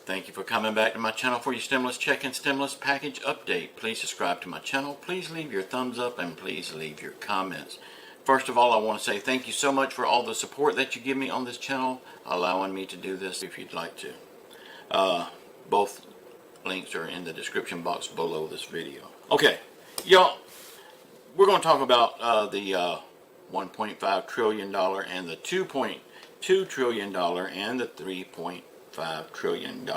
Thank you for coming back to my channel for your stimulus check and stimulus package update. Please subscribe to my channel. Please leave your thumbs up and please leave your comments. First of all, I want to say thank you so much for all the support that you give me on this channel, allowing me to do this if you'd like to. Both links are in the description box below this video. Okay, y'all, we're going to talk about the $1.5 trillion and the $2.2 trillion and the $3.5 trillion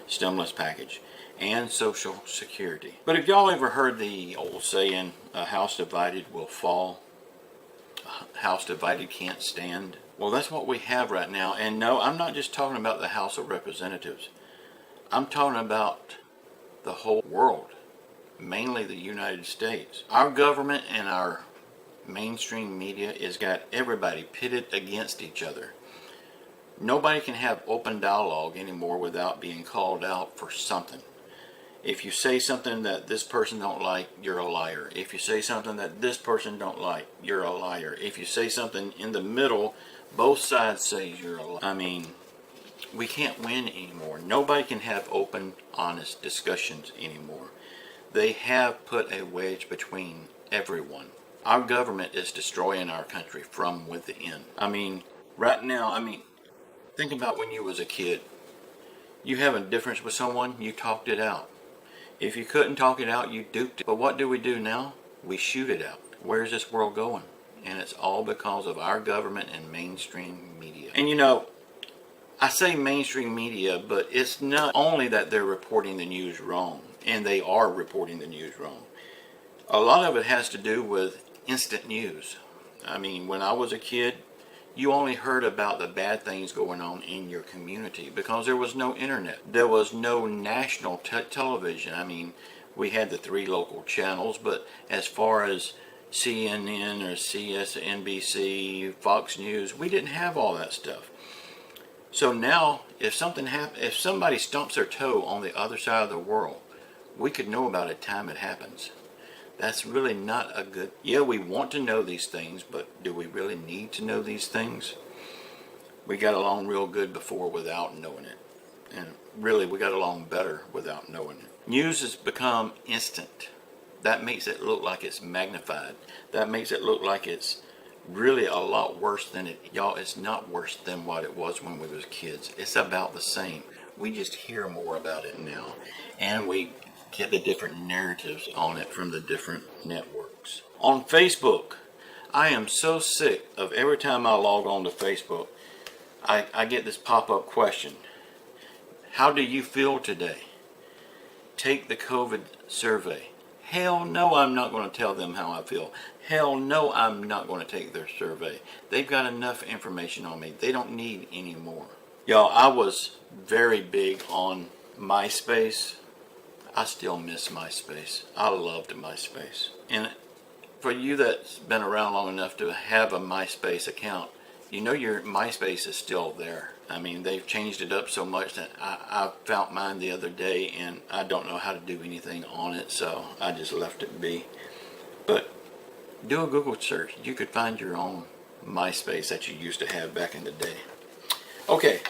stimulus package and Social Security. But have y'all ever heard the old saying, a house divided will fall, a house divided can't stand? Well, that's what we have right now. And no, I'm not just talking about the House of Representatives. I'm talking about the whole world, mainly the United States. Our government and our mainstream media has got everybody pitted against each other. Nobody can have open dialogue anymore without being called out for something. If you say something that this person don't like, you're a liar. If you say something that this person don't like, you're a liar. If you say something in the middle, both sides say you're a liar. I mean, we can't win anymore. Nobody can have open, honest discussions anymore. They have put a wedge between everyone. Our government is destroying our country from within. I mean, right now, think about when you was a kid. You have a difference with someone, you talked it out. If you couldn't talk it out, you duped it. But what do we do now? We shoot it out. Where's this world going? And it's all because of our government and mainstream media. And you know, I say mainstream media, but it's not only that they're reporting the news wrong, and they are reporting the news wrong. A lot of it has to do with instant news. I mean, when I was a kid, you only heard about the bad things going on in your community because there was no internet. There was no national television. I mean, we had the 3 local channels, but as far as CNN or CSNBC, Fox News, we didn't have all that stuff. So now, if somebody stumps their toe on the other side of the world, we could know about it time it happens. That's really not a good... Yeah, we want to know these things, but do we really need to know these things? We got along real good before without knowing it. And really, we got along better without knowing it. News has become instant. That makes it look like it's magnified. That makes it look like it's really a lot worse than it... Y'all, it's not worse than what it was when we was kids. It's about the same. We just hear more about it now. And we get the different narratives on it from the different networks. On Facebook, I am so sick of every time I log on to Facebook, I get this pop-up question. How do you feel today? Take the COVID survey. Hell no, I'm not going to tell them how I feel. Hell no, I'm not going to take their survey. They've got enough information on me. They don't need any more. Y'all, I was very big on MySpace. I still miss MySpace. I loved MySpace. And for you that's been around long enough to have a MySpace account, you know your MySpace is still there. I mean, they've changed it up so much that I found mine the other day and I don't know how to do anything on it, so I just left it be. But do a Google search. You could find your own MySpace that you used to have back in the day. Okay,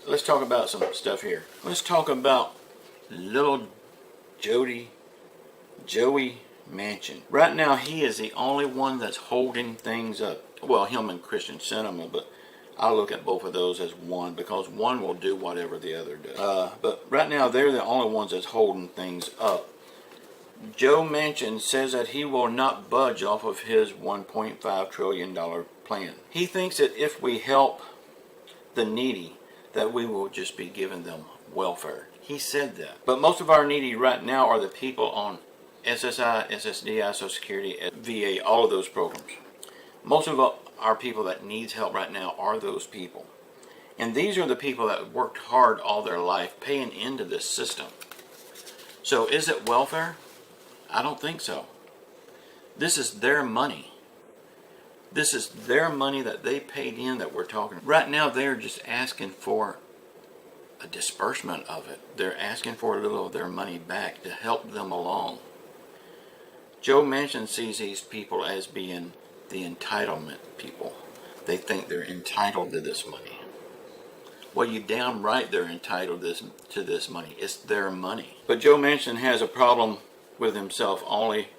let's talk about some stuff here. Let's talk about little Joey Manchin. Right now, he is the only one that's holding things up. Well, him and Christian Sinema, but I look at both of those as one because one will do whatever the other does. But right now, they're the only ones that's holding things up. Joe Manchin says that he will not budge off of his $1.5 trillion plan. He thinks that if we help the needy, that we will just be giving them welfare. He said that. But most of our needy right now are the people on SSI, SSDI, Social Security, VA, all of those programs. Most of our people that needs help right now are those people. And these are the people that worked hard all their life paying into this system. So is it welfare? I don't think so. This is their money. This is their money that they paid in that we're talking. Right now they're just asking for a disbursement of it. They're asking for a little of their money back to help them along. Joe Manchin sees these people as being the entitlement people. They think they're entitled to this money. Well, you damn right they're entitled to this money. It's their money. But Joe Manchin has a problem with himself only.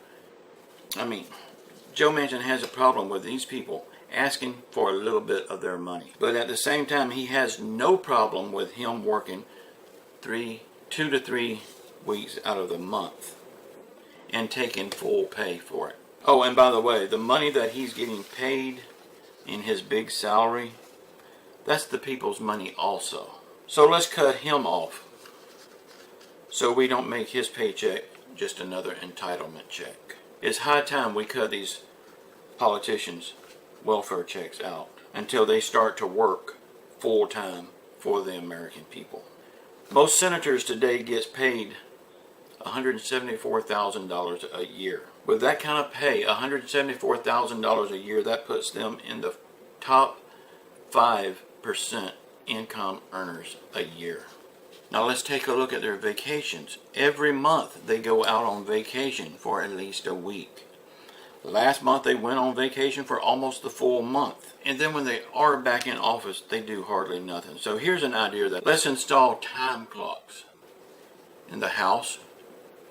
Joe Manchin has a problem with these people asking for a little bit of their money. But at the same time, he has no problem with him working 2 to 3 weeks out of the month and taking full pay for it. Oh, and by the way, the money that he's getting paid in his big salary, that's the people's money also. So let's cut him off so we don't make his paycheck just another entitlement check. It's high time we cut these politicians' welfare checks out until they start to work full time for the American people. Most senators today get paid $174,000 a year. With that kind of pay, $174,000 a year, that puts them in the top 5% income earners a year. Now let's take a look at their vacations. Every month they go out on vacation for at least a week. Last month they went on vacation for almost the full month. And then when they are back in office, they do hardly nothing. So here's an idea that let's install time clocks in the House,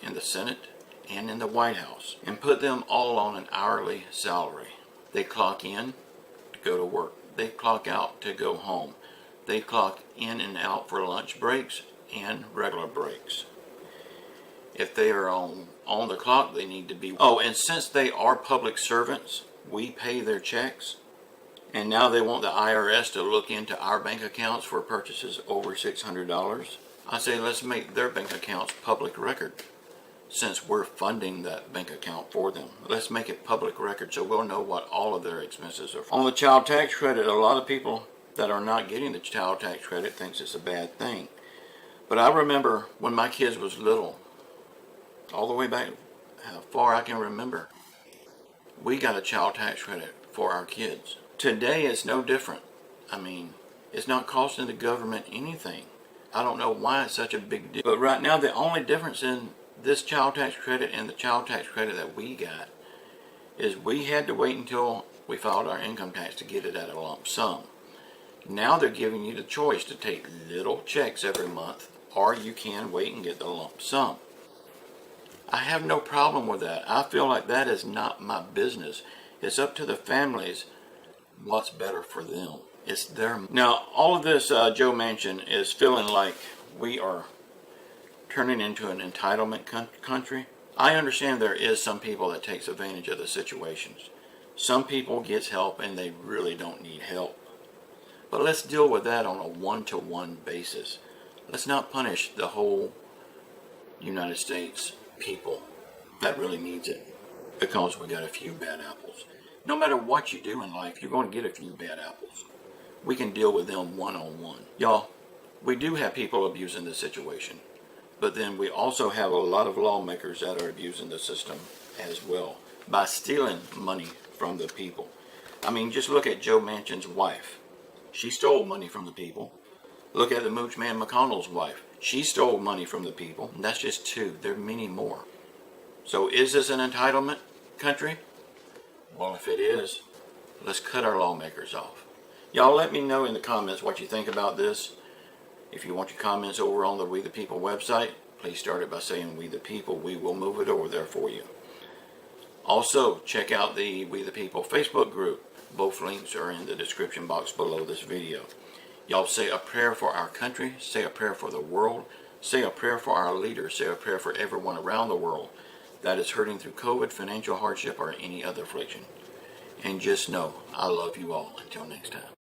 in the Senate, and in the White House, and put them all on an hourly salary. They clock in to go to work. They clock out to go home. They clock in and out for lunch breaks and regular breaks. If they are on the clock, they need to be. Oh, and since they are public servants, we pay their checks. And now they want the IRS to look into our bank accounts for purchases over $600. I say let's make their bank accounts public record. Since we're funding that bank account for them, let's make it public record so we'll know what all of their expenses are. On the child tax credit, a lot of people that are not getting the child tax credit thinks it's a bad thing. But I remember when my kids was little, all the way back how far I can remember, we got a child tax credit for our kids. Today it's no different. It's not costing the government anything. I don't know why it's such a big deal. But right now the only difference in this child tax credit and the child tax credit that we got is we had to wait until we filed our income tax to get it at a lump sum. Now they're giving you the choice to take little checks every month, or you can wait and get the lump sum. I have no problem with that. I feel like that is not my business. It's up to the families what's better for them. It's their. Now, all of this, Joe Manchin is feeling like we are turning into an entitlement country. I understand there is some people that takes advantage of the situations. Some people gets help and they really don't need help. But let's deal with that on a one-to-one basis. Let's not punish the whole United States people that really needs it because we got a few bad apples. No matter what you do in life, you're going to get a few bad apples. We can deal with them one-on-one. Y'all, we do have people abusing the situation. But then we also have a lot of lawmakers that are abusing the system as well by stealing money from the people. Just look at Joe Manchin's wife. She stole money from the people. Look at the Moochman McConnell's wife. She stole money from the people. And that's just two. There are many more. So is this an entitlement country? Well, if it is, let's cut our lawmakers off. Y'all let me know in the comments what you think about this. If you want your comments over on the We the People website, please start it by saying We the People. We will move it over there for you. Also, check out the We the People Facebook group. Both links are in the description box below this video. Y'all say a prayer for our country, say a prayer for the world, say a prayer for our leaders, say a prayer for everyone around the world that is hurting through COVID, financial hardship, or any other affliction. And just know, I love you all. Until next time.